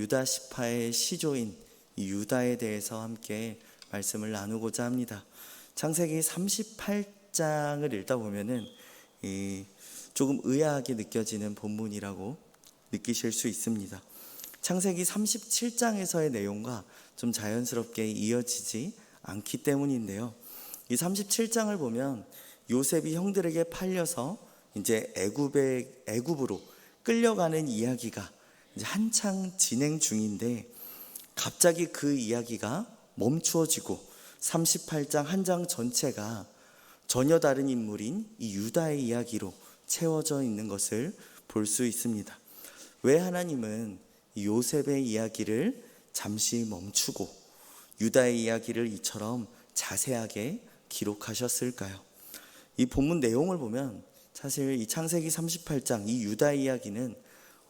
유다 시파의 시조인 이 유다에 대해서 함께 말씀을 나누고자 합니다. 창세기 38장을 읽다 보면은 조금 의아하게 느껴지는 본문이라고 느끼실 수 있습니다. 창세기 37장에서의 내용과 좀 자연스럽게 이어지지 않기 때문인데요. 이 37장을 보면 요셉이 형들에게 팔려서 이제 애굽으로 끌려가는 이야기가 이제 한창 진행 중인데 갑자기 그 이야기가 멈추어지고 38장 한 장 전체가 전혀 다른 인물인 이 유다의 이야기로 채워져 있는 것을 볼 수 있습니다. 왜 하나님은 요셉의 이야기를 잠시 멈추고 유다의 이야기를 이처럼 자세하게 기록하셨을까요? 이 본문 내용을 보면 사실 이 창세기 38장 이 유다의 이야기는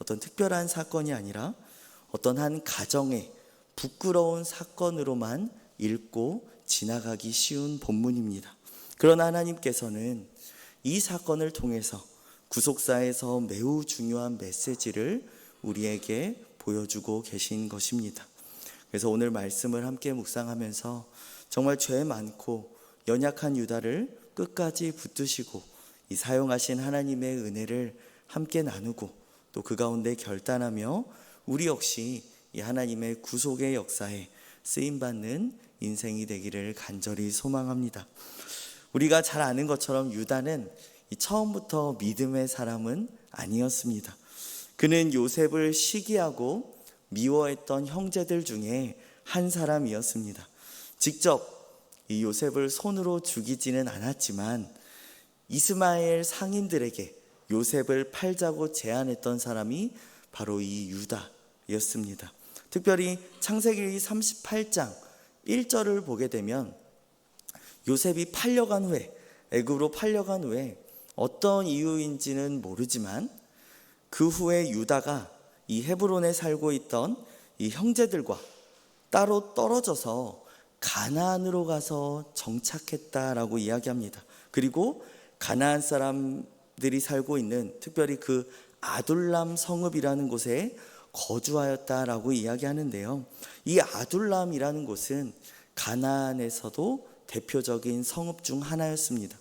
어떤 특별한 사건이 아니라 어떤 한 가정의 부끄러운 사건으로만 읽고 지나가기 쉬운 본문입니다. 그러나 하나님께서는 이 사건을 통해서 구속사에서 매우 중요한 메시지를 우리에게 보여주고 계신 것입니다. 그래서 오늘 말씀을 함께 묵상하면서 정말 죄 많고 연약한 유다를 끝까지 붙드시고 이 사용하신 하나님의 은혜를 함께 나누고 또 그 가운데 결단하며 우리 역시 이 하나님의 구속의 역사에 쓰임받는 인생이 되기를 간절히 소망합니다. 우리가 잘 아는 것처럼 유다는 처음부터 믿음의 사람은 아니었습니다. 그는 요셉을 시기하고 미워했던 형제들 중에 한 사람이었습니다. 직접 이 요셉을 손으로 죽이지는 않았지만 이스마엘 상인들에게 요셉을 팔자고 제안했던 사람이 바로 이 유다였습니다. 특별히 창세기 38장 1절을 보게 되면 요셉이 팔려간 후에 애굽으로 팔려간 후에 어떤 이유인지는 모르지만 그 후에 유다가 이 헤브론에 살고 있던 이 형제들과 따로 떨어져서 가나안으로 가서 정착했다라고 이야기합니다. 그리고 가나안 사람들이 살고 있는 특별히 그 아둘람 성읍이라는 곳에 거주하였다라고 이야기하는데요. 이 아둘람이라는 곳은 가나안에서도 대표적인 성읍 중 하나였습니다.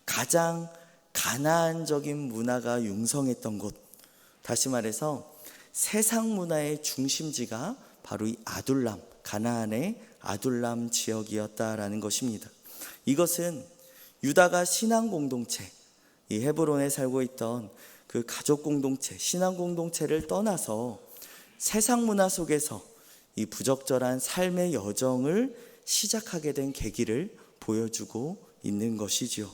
가장 가나안적인 문화가 융성했던 곳, 다시 말해서 세상 문화의 중심지가 바로 이 아둘람, 가나안의 아둘람 지역이었다라는 것입니다. 이것은 유다가 신앙 공동체, 이 헤브론에 살고 있던 그 가족 공동체, 신앙 공동체를 떠나서 세상 문화 속에서 이 부적절한 삶의 여정을 시작하게 된 계기를 보여주고 있는 것이지요.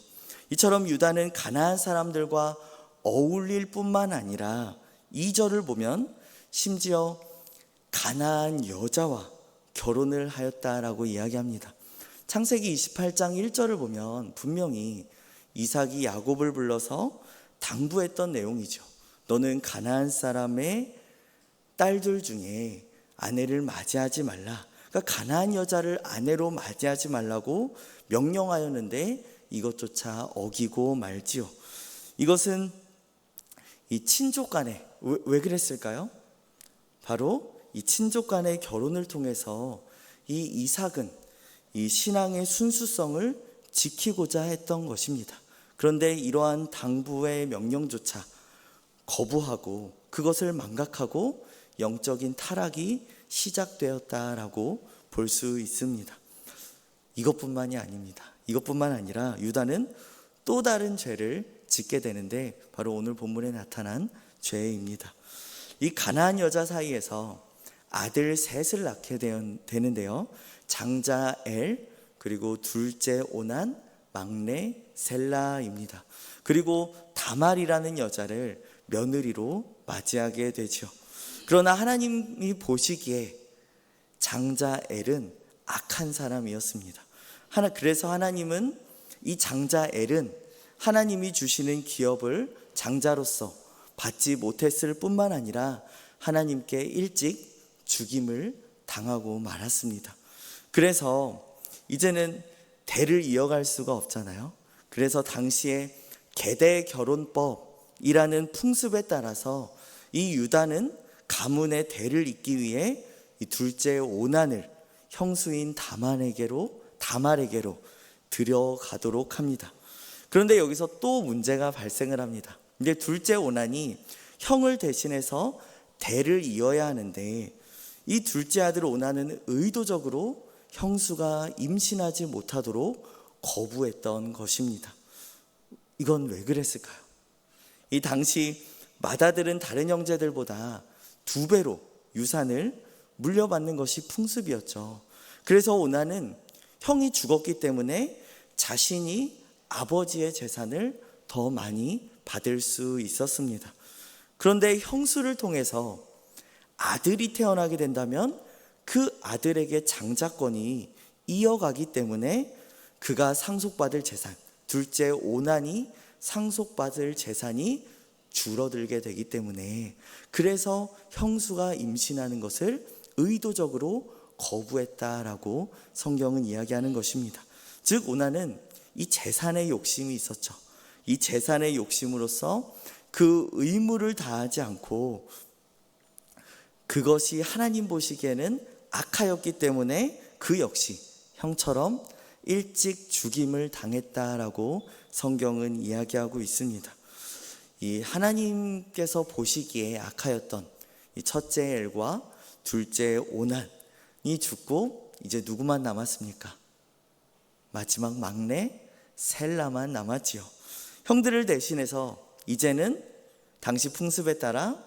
이처럼 유다는 가나안 사람들과 어울릴 뿐만 아니라 2절을 보면 심지어 가나안 여자와 결혼을 하였다라고 이야기합니다. 창세기 28장 1절을 보면 분명히 이삭이 야곱을 불러서 당부했던 내용이죠. 너는 가나안 사람의 딸들 중에 아내를 맞이하지 말라. 그러니까 가나안 여자를 아내로 맞이하지 말라고 명령하였는데 이것조차 어기고 말지요. 이것은 이 친족 간에 왜 그랬을까요? 바로 이 친족 간의 결혼을 통해서 이 이삭은 이 신앙의 순수성을 지키고자 했던 것입니다. 그런데 이러한 당부의 명령조차 거부하고 그것을 망각하고 영적인 타락이 시작되었다라고 볼 수 있습니다. 이것뿐만이 아닙니다. 이것뿐만 아니라 유다는 또 다른 죄를 짓게 되는데 바로 오늘 본문에 나타난 죄입니다. 이 가나안 여자 사이에서 아들 셋을 낳게 되는데요. 장자 엘, 그리고 둘째 오난, 막내 셀라입니다. 그리고 다말이라는 여자를 며느리로 맞이하게 되죠. 그러나 하나님이 보시기에 장자 엘은 악한 사람이었습니다. 그래서 하나님은 이 장자 엘은 하나님이 주시는 기업을 장자로서 받지 못했을 뿐만 아니라 하나님께 일찍 죽임을 당하고 말았습니다. 그래서 이제는 대를 이어갈 수가 없잖아요. 그래서 당시에 계대 결혼법이라는 풍습에 따라서 이 유다는 가문의 대를 잇기 위해 이 둘째 오난을 형수인 다말에게로 들여가도록 합니다. 그런데 여기서 또 문제가 발생을 합니다. 이제 둘째 오난이 형을 대신해서 대를 이어야 하는데 이 둘째 아들 오난은 의도적으로 형수가 임신하지 못하도록 거부했던 것입니다. 이건 왜 그랬을까요? 이 당시 맏아들은 다른 형제들보다 2배로 유산을 물려받는 것이 풍습이었죠. 그래서 오난은 형이 죽었기 때문에 자신이 아버지의 재산을 더 많이 받을 수 있었습니다. 그런데 형수를 통해서 아들이 태어나게 된다면 그 아들에게 장자권이 이어가기 때문에 그가 상속받을 재산, 둘째 오난이 상속받을 재산이 줄어들게 되기 때문에, 그래서 형수가 임신하는 것을 의도적으로 거부했다라고 성경은 이야기하는 것입니다. 즉 오난은 이 재산의 욕심이 있었죠. 이 재산의 욕심으로써 그 의무를 다하지 않고 그것이 하나님 보시기에는 악하였기 때문에 그 역시 형처럼 일찍 죽임을 당했다라고 성경은 이야기하고 있습니다. 이 하나님께서 보시기에 악하였던 이 첫째 엘과 둘째 오난이 죽고 이제 누구만 남았습니까? 마지막 막내 셀라만 남았지요. 형들을 대신해서 이제는 당시 풍습에 따라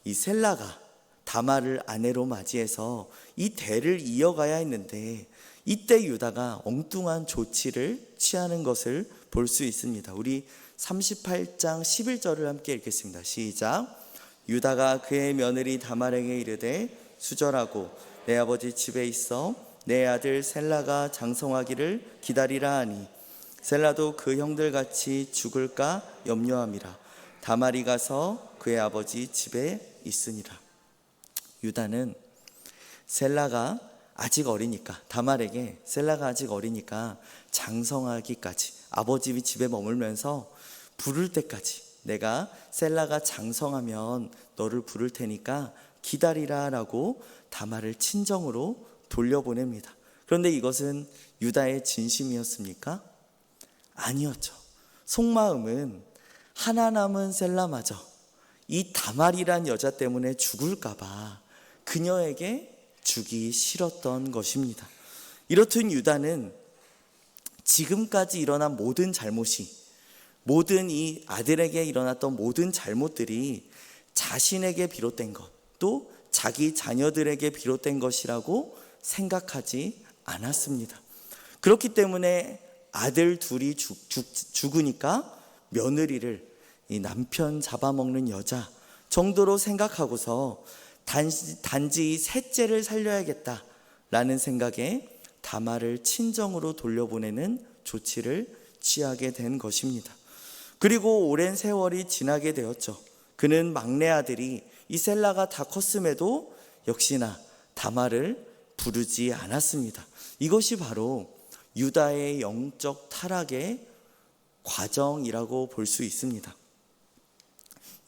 이 셀라가 다말을 아내로 맞이해서 이 대를 이어가야 했는데, 이때 유다가 엉뚱한 조치를 취하는 것을 볼 수 있습니다. 우리 38장 11절을 함께 읽겠습니다. 시작. 유다가 그의 며느리 다말에게 이르되 수절하고 내 아버지 집에 있어 내 아들 셀라가 장성하기를 기다리라 하니 셀라도 그 형들같이 죽을까 염려함이라. 다말이 가서 그의 아버지 집에 있으니라. 유다는 셀라가 아직 어리니까, 다말에게 셀라가 아직 어리니까 장성하기까지, 아버지 집에 머물면서 부를 때까지, 내가 셀라가 장성하면 너를 부를 테니까 기다리라 라고 다말을 친정으로 돌려보냅니다. 그런데 이것은 유다의 진심이었습니까? 아니었죠. 속마음은 하나 남은 셀라마저 이 다말이란 여자 때문에 죽을까봐 그녀에게 주기 싫었던 것입니다. 이렇듯 유다는 지금까지 일어난 모든 잘못이, 모든 이 아들에게 일어났던 모든 잘못들이 자신에게 비롯된 것, 또 자기 자녀들에게 비롯된 것이라고 생각하지 않았습니다. 그렇기 때문에 아들 둘이 죽으니까 며느리를 이 남편 잡아먹는 여자 정도로 생각하고서 단지 셋째를 살려야겠다라는 생각에 다말을 친정으로 돌려보내는 조치를 취하게 된 것입니다. 그리고 오랜 세월이 지나게 되었죠. 그는 막내 아들이 이 셀라가 다 컸음에도 역시나 다말을 부르지 않았습니다. 이것이 바로 유다의 영적 타락의 과정이라고 볼 수 있습니다.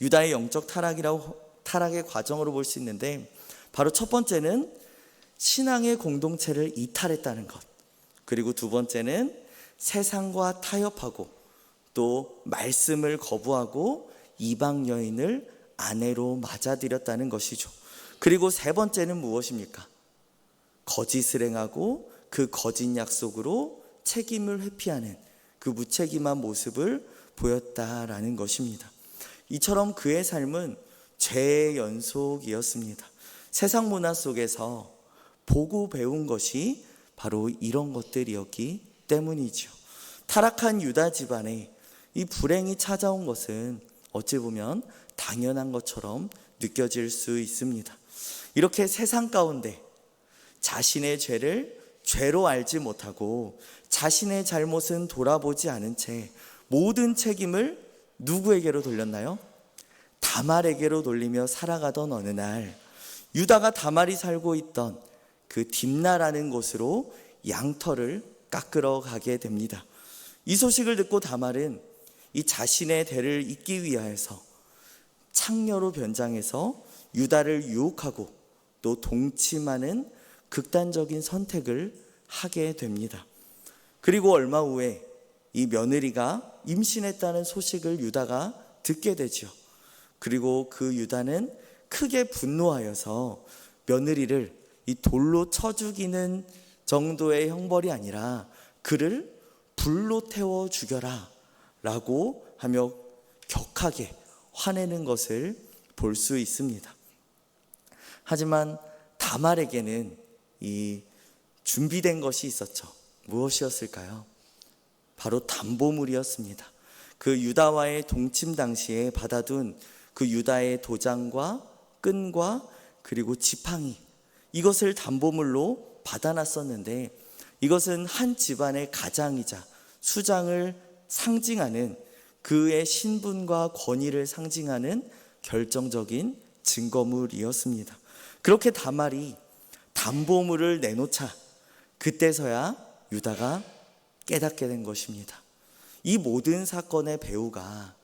유다의 영적 타락의 과정으로 볼 수 있는데, 바로 첫 번째는 신앙의 공동체를 이탈했다는 것, 그리고 두 번째는 세상과 타협하고 또 말씀을 거부하고 이방 여인을 아내로 맞아들였다는 것이죠. 그리고 세 번째는 무엇입니까? 거짓을 행하고 그 거짓 약속으로 책임을 회피하는 그 무책임한 모습을 보였다라는 것입니다. 이처럼 그의 삶은 죄의 연속이었습니다. 세상 문화 속에서 보고 배운 것이 바로 이런 것들이었기 때문이죠. 타락한 유다 집안에 이 불행이 찾아온 것은 어찌 보면 당연한 것처럼 느껴질 수 있습니다. 이렇게 세상 가운데 자신의 죄를 죄로 알지 못하고 자신의 잘못은 돌아보지 않은 채 모든 책임을 누구에게로 돌렸나요? 다말에게로 돌리며 살아가던 어느 날, 유다가 다말이 살고 있던 그 딥나라는 곳으로 양털을 깎으러 가게 됩니다. 이 소식을 듣고 다말은 이 자신의 대를 잇기 위하여서 창녀로 변장해서 유다를 유혹하고 또 동침하는 극단적인 선택을 하게 됩니다. 그리고 얼마 후에 이 며느리가 임신했다는 소식을 유다가 듣게 되죠. 그리고 그 유다는 크게 분노하여서 며느리를 이 돌로 쳐 죽이는 정도의 형벌이 아니라 그를 불로 태워 죽여라 라고 하며 격하게 화내는 것을 볼 수 있습니다. 하지만 다말에게는 이 준비된 것이 있었죠. 무엇이었을까요? 바로 담보물이었습니다. 그 유다와의 동침 당시에 받아둔 그 유다의 도장과 끈과 그리고 지팡이, 이것을 담보물로 받아놨었는데, 이것은 한 집안의 가장이자 수장을 상징하는, 그의 신분과 권위를 상징하는 결정적인 증거물이었습니다. 그렇게 다말이 담보물을 내놓자 그때서야 유다가 깨닫게 된 것입니다. 이 모든 사건의 배후가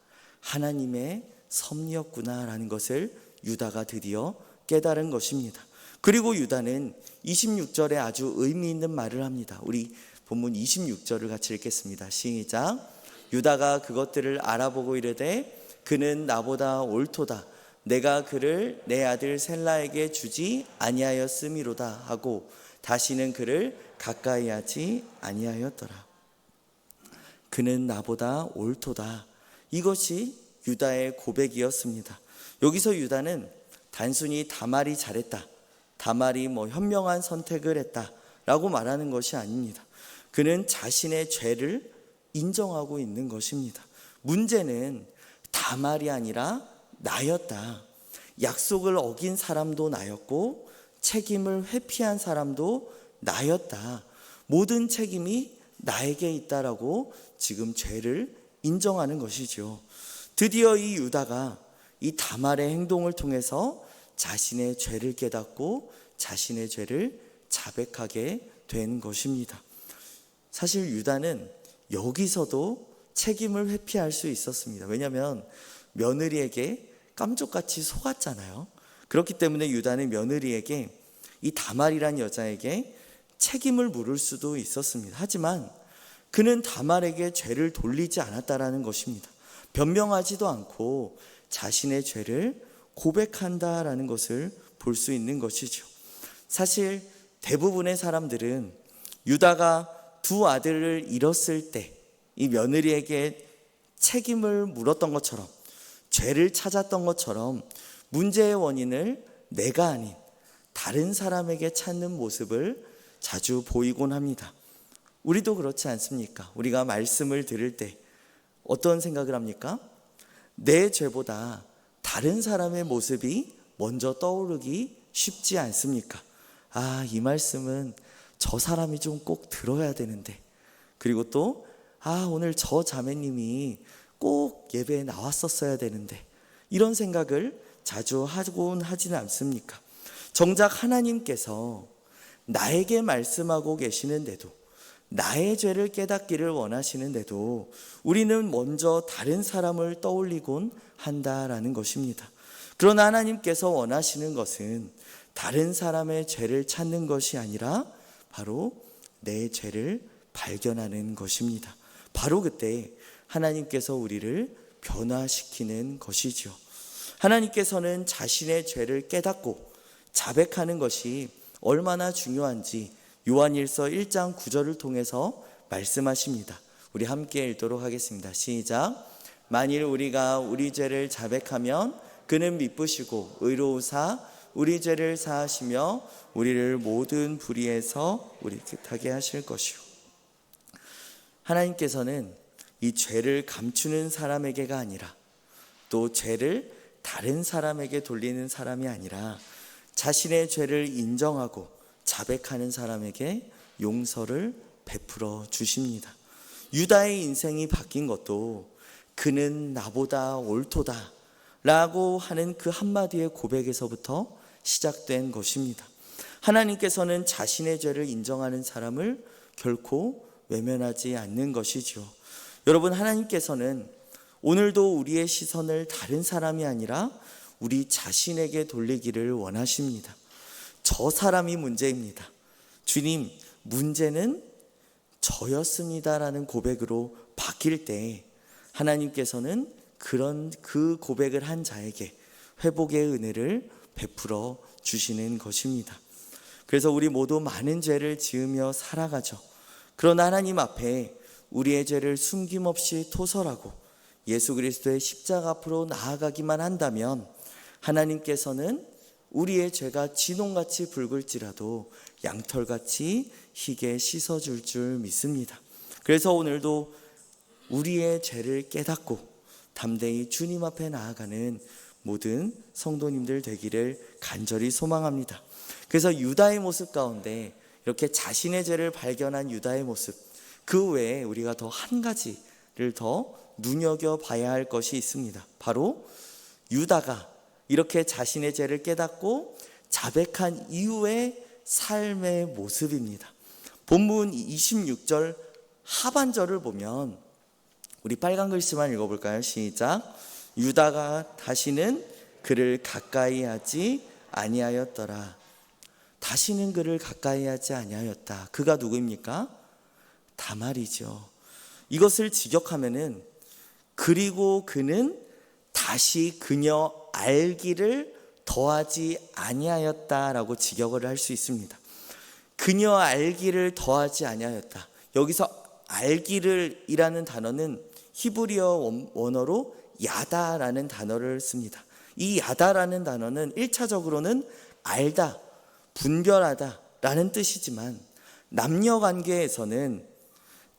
하나님의 섭리였구나라는 것을 유다가 드디어 깨달은 것입니다. 그리고 유다는 26절에 아주 의미 있는 말을 합니다. 우리 본문 26절을 같이 읽겠습니다. 시작. 유다가 그것들을 알아보고 이르되 그는 나보다 옳도다. 내가 그를 내 아들 셀라에게 주지 아니하였음이로다 하고 다시는 그를 가까이 하지 아니하였더라. 그는 나보다 옳도다. 이것이 유다의 고백이었습니다. 여기서 유다는 단순히 다말이 잘했다, 다말이 현명한 선택을 했다라고 말하는 것이 아닙니다. 그는 자신의 죄를 인정하고 있는 것입니다. 문제는 다말이 아니라 나였다. 약속을 어긴 사람도 나였고 책임을 회피한 사람도 나였다. 모든 책임이 나에게 있다라고 지금 죄를 인정하는 것이죠. 드디어 이 유다가 이 다말의 행동을 통해서 자신의 죄를 깨닫고 자신의 죄를 자백하게 된 것입니다. 사실 유다는 여기서도 책임을 회피할 수 있었습니다. 왜냐하면 며느리에게 깜짝같이 속았잖아요. 그렇기 때문에 유다는 며느리에게, 이 다말이란 여자에게 책임을 물을 수도 있었습니다. 하지만 그는 다말에게 죄를 돌리지 않았다라는 것입니다. 변명하지도 않고 자신의 죄를 고백한다라는 것을 볼 수 있는 것이죠. 사실 대부분의 사람들은 유다가 두 아들을 잃었을 때 이 며느리에게 책임을 물었던 것처럼, 죄를 찾았던 것처럼 문제의 원인을 내가 아닌 다른 사람에게 찾는 모습을 자주 보이곤 합니다. 우리도 그렇지 않습니까? 우리가 말씀을 들을 때 어떤 생각을 합니까? 내 죄보다 다른 사람의 모습이 먼저 떠오르기 쉽지 않습니까? 아, 이 말씀은 저 사람이 좀 꼭 들어야 되는데, 그리고 또 오늘 저 자매님이 꼭 예배에 나왔었어야 되는데, 이런 생각을 자주 하곤 하지는 않습니까? 정작 하나님께서 나에게 말씀하고 계시는데도, 나의 죄를 깨닫기를 원하시는데도 우리는 먼저 다른 사람을 떠올리곤 한다라는 것입니다. 그러나 하나님께서 원하시는 것은 다른 사람의 죄를 찾는 것이 아니라 바로 내 죄를 발견하는 것입니다. 바로 그때 하나님께서 우리를 변화시키는 것이죠. 하나님께서는 자신의 죄를 깨닫고 자백하는 것이 얼마나 중요한지 요한일서 1장 9절을 통해서 말씀하십니다. 우리 함께 읽도록 하겠습니다. 시작. 만일 우리가 우리 죄를 자백하면 그는 미쁘시고 의로우사 우리 죄를 사하시며 우리를 모든 불의에서 우리 끗하게 하실 것이요. 하나님께서는 이 죄를 감추는 사람에게가 아니라, 또 죄를 다른 사람에게 돌리는 사람이 아니라 자신의 죄를 인정하고 자백하는 사람에게 용서를 베풀어 주십니다. 유다의 인생이 바뀐 것도 그는 나보다 옳도다 라고 하는 그 한마디의 고백에서부터 시작된 것입니다. 하나님께서는 자신의 죄를 인정하는 사람을 결코 외면하지 않는 것이죠. 여러분, 하나님께서는 오늘도 우리의 시선을 다른 사람이 아니라 우리 자신에게 돌리기를 원하십니다. 저 사람이 문제입니다. 주님, 문제는 저였습니다라는 고백으로 바뀔 때 하나님께서는 그 고백을 한 자에게 회복의 은혜를 베풀어 주시는 것입니다. 그래서 우리 모두 많은 죄를 지으며 살아가죠. 그러나 하나님 앞에 우리의 죄를 숨김없이 토설하고 예수 그리스도의 십자가 앞으로 나아가기만 한다면 하나님께서는 우리의 죄가 진홍같이 붉을지라도 양털같이 희게 씻어줄 줄 믿습니다. 그래서 오늘도 우리의 죄를 깨닫고 담대히 주님 앞에 나아가는 모든 성도님들 되기를 간절히 소망합니다. 그래서 유다의 모습 가운데 이렇게 자신의 죄를 발견한 유다의 모습, 그 외에 우리가 더 한 가지를 더 눈여겨봐야 할 것이 있습니다. 바로 유다가 이렇게 자신의 죄를 깨닫고 자백한 이후의 삶의 모습입니다. 본문 26절 하반절을 보면 우리 빨간 글씨만 읽어볼까요? 시작. 유다가 다시는 그를 가까이 하지 아니하였더라. 다시는 그를 가까이 하지 아니하였다. 그가 누구입니까? 다말이죠. 이것을 직역하면은 그리고 그는 다시 그녀 알기를 더하지 아니하였다라고 직역을 할 수 있습니다. 그녀 알기를 더하지 아니하였다. 여기서 알기를 이라는 단어는 히브리어 원어로 야다라는 단어를 씁니다. 이 야다라는 단어는 1차적으로는 알다, 분별하다 라는 뜻이지만 남녀 관계에서는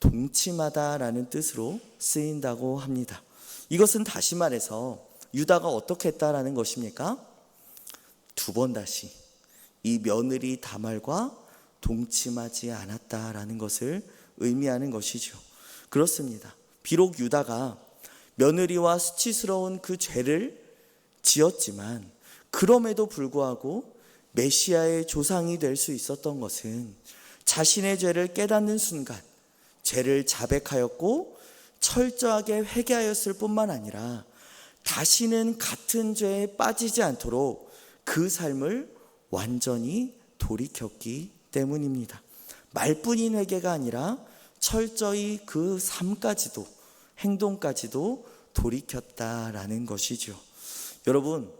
동침하다라는 뜻으로 쓰인다고 합니다. 이것은 다시 말해서 유다가 어떻게 했다라는 것입니까? 두 번 다시 이 며느리 다말과 동침하지 않았다라는 것을 의미하는 것이죠. 그렇습니다. 비록 유다가 며느리와 수치스러운 그 죄를 지었지만 그럼에도 불구하고 메시아의 조상이 될 수 있었던 것은 자신의 죄를 깨닫는 순간 죄를 자백하였고 철저하게 회개하였을 뿐만 아니라 다시는 같은 죄에 빠지지 않도록 그 삶을 완전히 돌이켰기 때문입니다. 말뿐인 회개가 아니라 철저히 그 삶까지도 행동까지도 돌이켰다라는 것이죠. 여러분,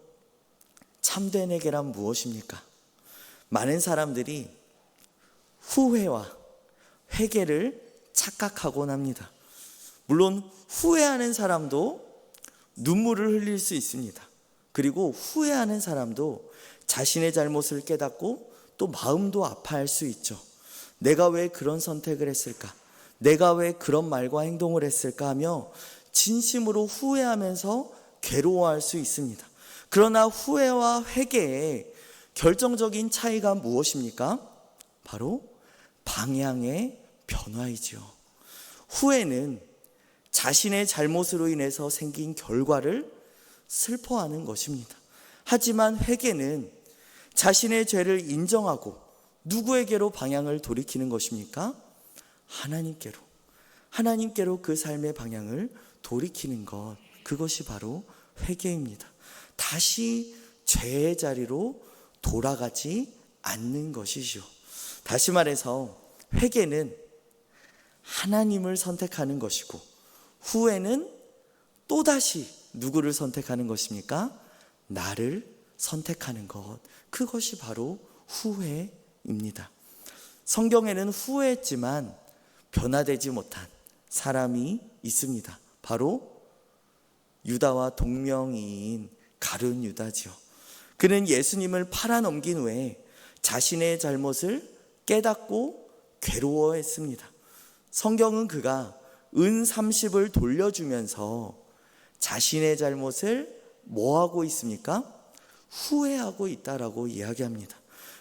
참된 회개란 무엇입니까? 많은 사람들이 후회와 회개를 착각하곤 합니다. 물론 후회하는 사람도 눈물을 흘릴 수 있습니다. 그리고 후회하는 사람도 자신의 잘못을 깨닫고 또 마음도 아파할 수 있죠. 내가 왜 그런 선택을 했을까? 내가 왜 그런 말과 행동을 했을까 하며 진심으로 후회하면서 괴로워할 수 있습니다. 그러나 후회와 회개의 결정적인 차이가 무엇입니까? 바로 방향의 변화이죠. 후회는 자신의 잘못으로 인해서 생긴 결과를 슬퍼하는 것입니다. 하지만 회개는 자신의 죄를 인정하고 누구에게로 방향을 돌이키는 것입니까? 하나님께로 그 삶의 방향을 돌이키는 것, 그것이 바로 회개입니다. 다시 죄의 자리로 돌아가지 않는 것이죠. 다시 말해서 회개는 하나님을 선택하는 것이고 후회는 또다시 누구를 선택하는 것입니까? 나를 선택하는 것, 그것이 바로 후회입니다. 성경에는 후회했지만 변화되지 못한 사람이 있습니다. 바로 유다와 동명이인 가룟 유다지요. 그는 예수님을 팔아넘긴 후에 자신의 잘못을 깨닫고 괴로워했습니다. 성경은 그가 은 30을 돌려주면서 자신의 잘못을 뭐하고 있습니까? 후회하고 있다라고 이야기합니다.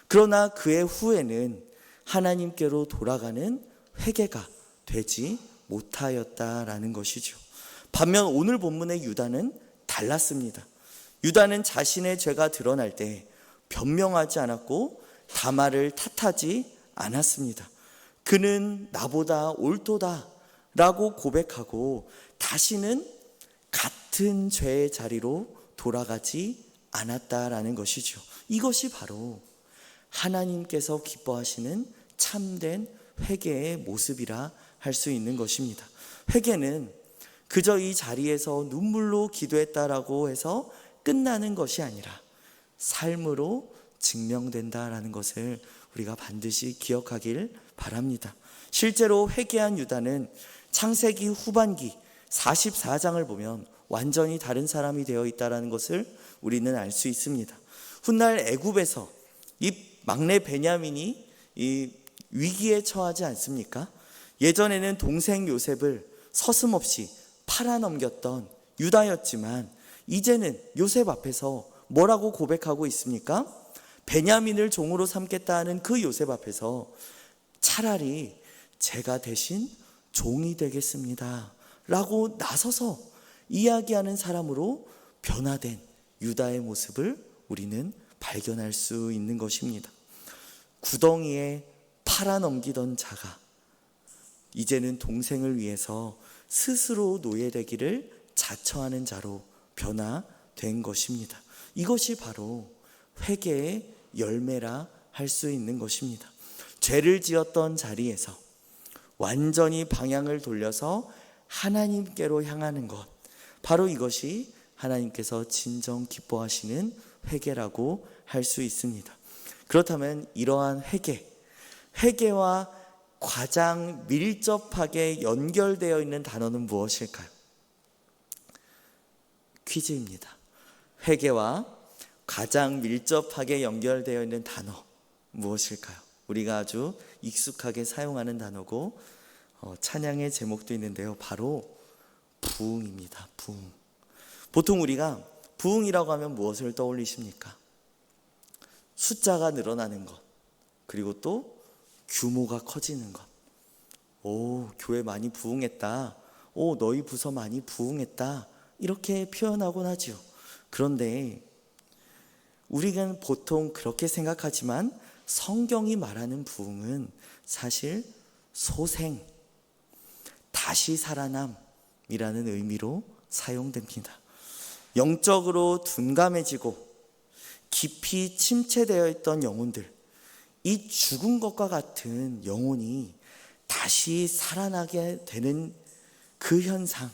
그러나 그의 후회는 하나님께로 돌아가는 회개가 되지 못하였다라는 것이죠. 반면 오늘 본문의 유다는 달랐습니다. 유다는 자신의 죄가 드러날 때 변명하지 않았고 다말을 탓하지 않았습니다. 그는 나보다 옳도다 라고 고백하고 다시는 같은 죄의 자리로 돌아가지 않았다라는 것이죠. 이것이 바로 하나님께서 기뻐하시는 참된 회개의 모습이라 할 수 있는 것입니다. 회개는 그저 이 자리에서 눈물로 기도했다라고 해서 끝나는 것이 아니라 삶으로 증명된다라는 것을 우리가 반드시 기억하길 바랍니다. 실제로 회개한 유다는 창세기 후반기 44장을 보면 완전히 다른 사람이 되어 있다는 것을 우리는 알 수 있습니다. 훗날 애굽에서 이 막내 베냐민이 이 위기에 처하지 않습니까? 예전에는 동생 요셉을 서슴없이 팔아넘겼던 유다였지만 이제는 요셉 앞에서 뭐라고 고백하고 있습니까? 베냐민을 종으로 삼겠다는 그 요셉 앞에서 차라리 제가 대신 종이 되겠습니다 라고 나서서 이야기하는 사람으로 변화된 유다의 모습을 우리는 발견할 수 있는 것입니다. 구덩이에 팔아넘기던 자가 이제는 동생을 위해서 스스로 노예되기를 자처하는 자로 변화된 것입니다. 이것이 바로 회개의 열매라 할 수 있는 것입니다. 죄를 지었던 자리에서 완전히 방향을 돌려서 하나님께로 향하는 것, 바로 이것이 하나님께서 진정 기뻐하시는 회개라고 할 수 있습니다. 그렇다면 이러한 회개와 가장 밀접하게 연결되어 있는 단어는 무엇일까요? 퀴즈입니다. 회개와 가장 밀접하게 연결되어 있는 단어 무엇일까요? 우리가 아주 익숙하게 사용하는 단어고 찬양의 제목도 있는데요. 바로 부흥입니다. 부흥. 보통 우리가 부흥이라고 하면 무엇을 떠올리십니까? 숫자가 늘어나는 것, 그리고 또 규모가 커지는 것. 오, 교회 많이 부흥했다. 오, 너희 부서 많이 부흥했다. 이렇게 표현하곤 하죠. 그런데 우리는 보통 그렇게 생각하지만 성경이 말하는 부흥은 사실 소생, 다시 살아남이라는 의미로 사용됩니다. 영적으로 둔감해지고 깊이 침체되어 있던 영혼들, 이 죽은 것과 같은 영혼이 다시 살아나게 되는 그 현상,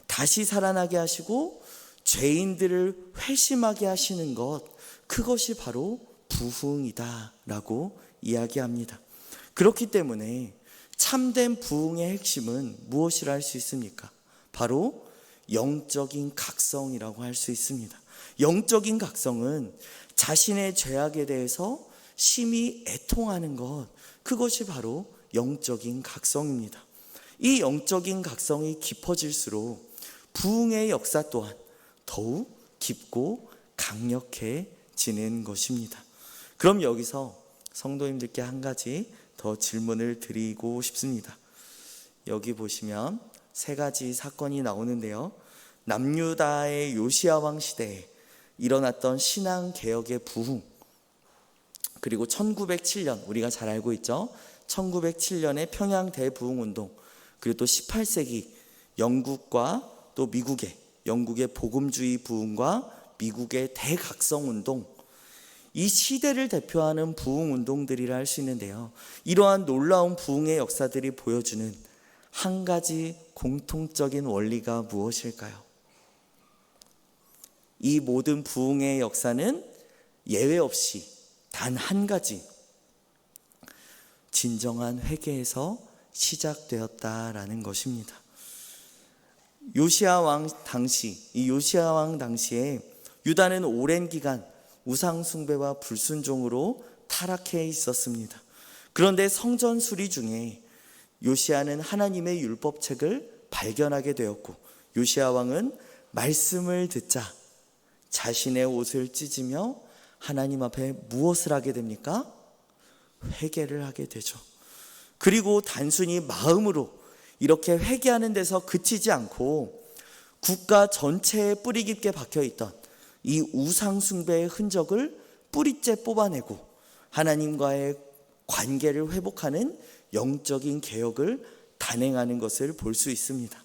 다시 살아나게 하시고 죄인들을 회심하게 하시는 것, 그것이 바로 부흥이다라고 이야기합니다. 그렇기 때문에 참된 부흥의 핵심은 무엇이라 할 수 있습니까? 바로 영적인 각성이라고 할 수 있습니다. 영적인 각성은 자신의 죄악에 대해서 심히 애통하는 것, 그것이 바로 영적인 각성입니다. 이 영적인 각성이 깊어질수록 부흥의 역사 또한 더욱 깊고 강력해지는 것입니다. 그럼 여기서 성도님들께 한 가지 더 질문을 드리고 싶습니다. 여기 보시면 세 가지 사건이 나오는데요. 남유다의 요시야 왕 시대에 일어났던 신앙개혁의 부흥, 그리고 1907년, 우리가 잘 알고 있죠. 1907년의 평양 대부흥운동, 그리고 또 18세기 영국과 또 영국의 복음주의 부흥과 미국의 대각성운동, 이 시대를 대표하는 부흥운동들이라 할 수 있는데요. 이러한 놀라운 부흥의 역사들이 보여주는 한 가지 공통적인 원리가 무엇일까요? 이 모든 부흥의 역사는 예외 없이 단 한 가지, 진정한 회개에서 시작되었다라는 것입니다. 요시야 왕 당시에 유다는 오랜 기간 우상 숭배와 불순종으로 타락해 있었습니다. 그런데 성전 수리 중에 요시야는 하나님의 율법책을 발견하게 되었고, 요시야 왕은 말씀을 듣자 자신의 옷을 찢으며 하나님 앞에 무엇을 하게 됩니까? 회개를 하게 되죠. 그리고 단순히 마음으로 이렇게 회개하는 데서 그치지 않고 국가 전체에 뿌리 깊게 박혀있던 이 우상 숭배의 흔적을 뿌리째 뽑아내고 하나님과의 관계를 회복하는 영적인 개혁을 단행하는 것을 볼 수 있습니다.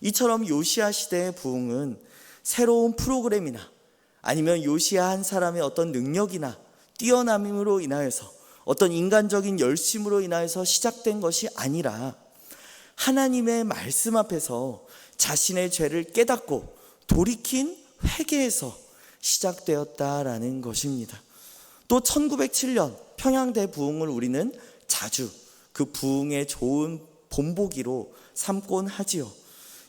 이처럼 요시야 시대의 부흥은 새로운 프로그램이나 아니면 요시야 한 사람의 어떤 능력이나 뛰어남으로 인하여서 어떤 인간적인 열심으로 인하여서 시작된 것이 아니라 하나님의 말씀 앞에서 자신의 죄를 깨닫고 돌이킨 회개에서 시작되었다라는 것입니다. 또 1907년 평양대부흥을 우리는 자주 그 부흥의 좋은 본보기로 삼곤 하지요.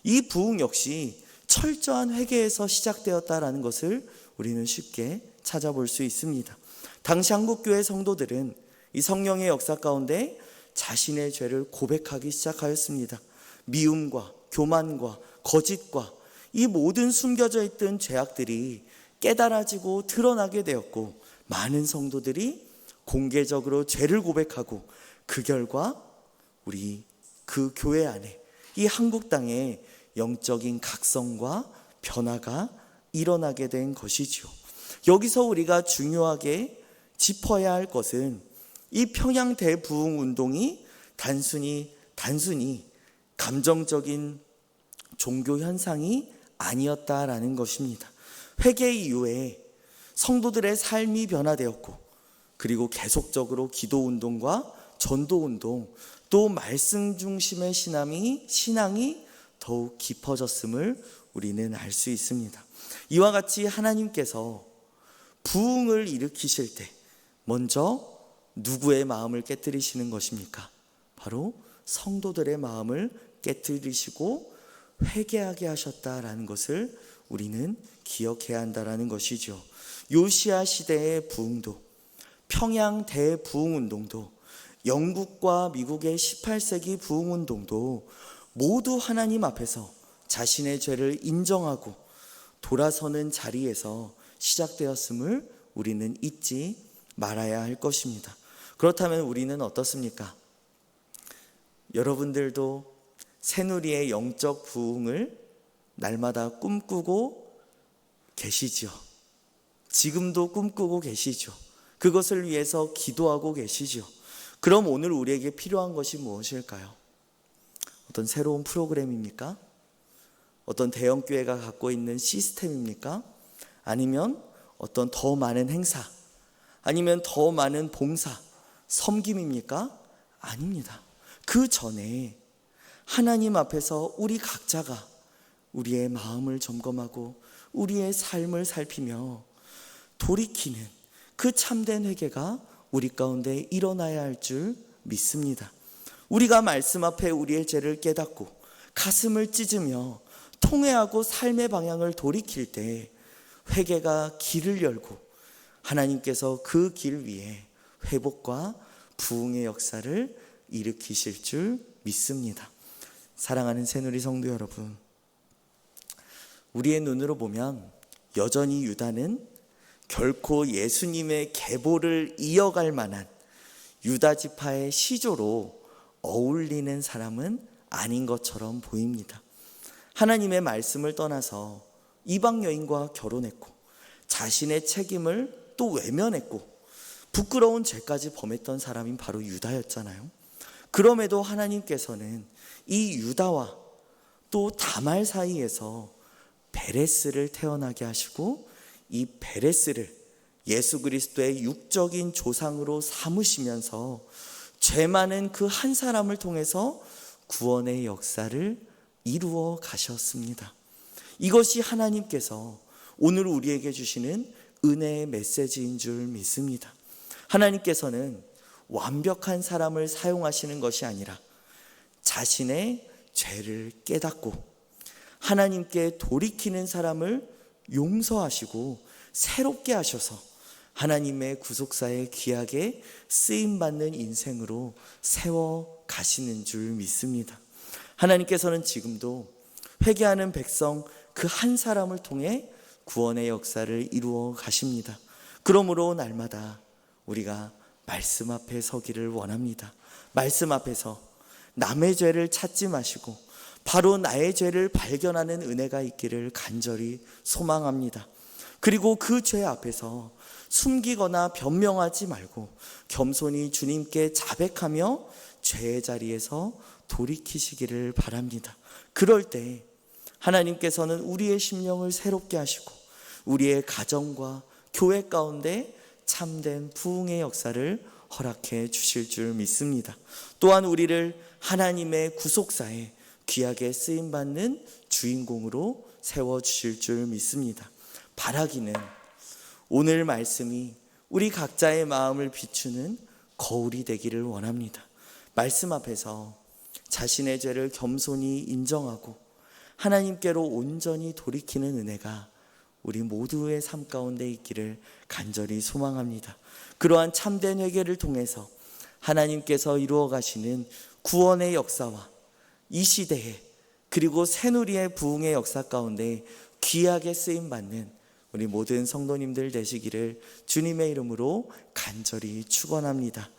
이 부흥 역시 철저한 회개에서 시작되었다라는 것을 우리는 쉽게 찾아볼 수 있습니다. 당시 한국교회 성도들은 이 성령의 역사 가운데 자신의 죄를 고백하기 시작하였습니다. 미움과 교만과 거짓과 이 모든 숨겨져 있던 죄악들이 깨달아지고 드러나게 되었고, 많은 성도들이 공개적으로 죄를 고백하고 그 결과 우리 그 교회 안에 이 한국 땅에 영적인 각성과 변화가 일어나게 된 것이지요. 여기서 우리가 중요하게 짚어야 할 것은 이 평양 대부흥 운동이 단순히 감정적인 종교 현상이 아니었다라는 것입니다. 회개 이후에 성도들의 삶이 변화되었고, 그리고 계속적으로 기도 운동과 전도 운동, 또 말씀 중심의 신앙이 더욱 깊어졌음을 우리는 알 수 있습니다. 이와 같이 하나님께서 부흥을 일으키실 때 먼저 누구의 마음을 깨뜨리시는 것입니까? 바로 성도들의 마음을 깨뜨리시고 회개하게 하셨다라는 것을 우리는 기억해야 한다라는 것이죠. 요시야 시대의 부흥도, 평양 대부흥운동도, 영국과 미국의 18세기 부흥운동도 모두 하나님 앞에서 자신의 죄를 인정하고 돌아서는 자리에서 시작되었음을 우리는 잊지 말아야 할 것입니다. 그렇다면 우리는 어떻습니까? 여러분들도 새누리의 영적 부흥을 날마다 꿈꾸고 계시죠. 지금도 꿈꾸고 계시죠. 그것을 위해서 기도하고 계시죠. 그럼 오늘 우리에게 필요한 것이 무엇일까요? 어떤 새로운 프로그램입니까? 어떤 대형교회가 갖고 있는 시스템입니까? 아니면 어떤 더 많은 행사, 아니면 더 많은 봉사, 섬김입니까? 아닙니다. 그 전에 하나님 앞에서 우리 각자가 우리의 마음을 점검하고 우리의 삶을 살피며 돌이키는 그 참된 회개가 우리 가운데 일어나야 할 줄 믿습니다. 우리가 말씀 앞에 우리의 죄를 깨닫고 가슴을 찢으며 통회하고 삶의 방향을 돌이킬 때 회개가 길을 열고 하나님께서 그 길 위에 회복과 부흥의 역사를 일으키실 줄 믿습니다. 사랑하는 새누리 성도 여러분, 우리의 눈으로 보면 여전히 유다는 결코 예수님의 계보를 이어갈 만한 유다 지파의 시조로 어울리는 사람은 아닌 것처럼 보입니다. 하나님의 말씀을 떠나서 이방 여인과 결혼했고 자신의 책임을 또 외면했고 부끄러운 죄까지 범했던 사람이 바로 유다였잖아요. 그럼에도 하나님께서는 이 유다와 또 다말 사이에서 베레스를 태어나게 하시고 이 베레스를 예수 그리스도의 육적인 조상으로 삼으시면서 죄 많은 그 한 사람을 통해서 구원의 역사를 이루어 가셨습니다. 이것이 하나님께서 오늘 우리에게 주시는 은혜의 메시지인 줄 믿습니다. 하나님께서는 완벽한 사람을 사용하시는 것이 아니라 자신의 죄를 깨닫고 하나님께 돌이키는 사람을 용서하시고 새롭게 하셔서 하나님의 구속사에 귀하게 쓰임받는 인생으로 세워 가시는 줄 믿습니다. 하나님께서는 지금도 회개하는 백성 그 한 사람을 통해 구원의 역사를 이루어 가십니다. 그러므로 날마다 우리가 말씀 앞에 서기를 원합니다. 말씀 앞에서 남의 죄를 찾지 마시고 바로 나의 죄를 발견하는 은혜가 있기를 간절히 소망합니다. 그리고 그 죄 앞에서 숨기거나 변명하지 말고 겸손히 주님께 자백하며 죄의 자리에서 돌이키시기를 바랍니다. 그럴 때 하나님께서는 우리의 심령을 새롭게 하시고 우리의 가정과 교회 가운데 참된 부흥의 역사를 허락해 주실 줄 믿습니다. 또한 우리를 하나님의 구속사에 귀하게 쓰임받는 주인공으로 세워주실 줄 믿습니다. 바라기는 오늘 말씀이 우리 각자의 마음을 비추는 거울이 되기를 원합니다. 말씀 앞에서 자신의 죄를 겸손히 인정하고 하나님께로 온전히 돌이키는 은혜가 우리 모두의 삶 가운데 있기를 간절히 소망합니다. 그러한 참된 회개를 통해서 하나님께서 이루어 가시는 구원의 역사와 이 시대에 그리고 새누리의 부흥의 역사 가운데 귀하게 쓰임받는 우리 모든 성도님들 되시기를 주님의 이름으로 간절히 축원합니다.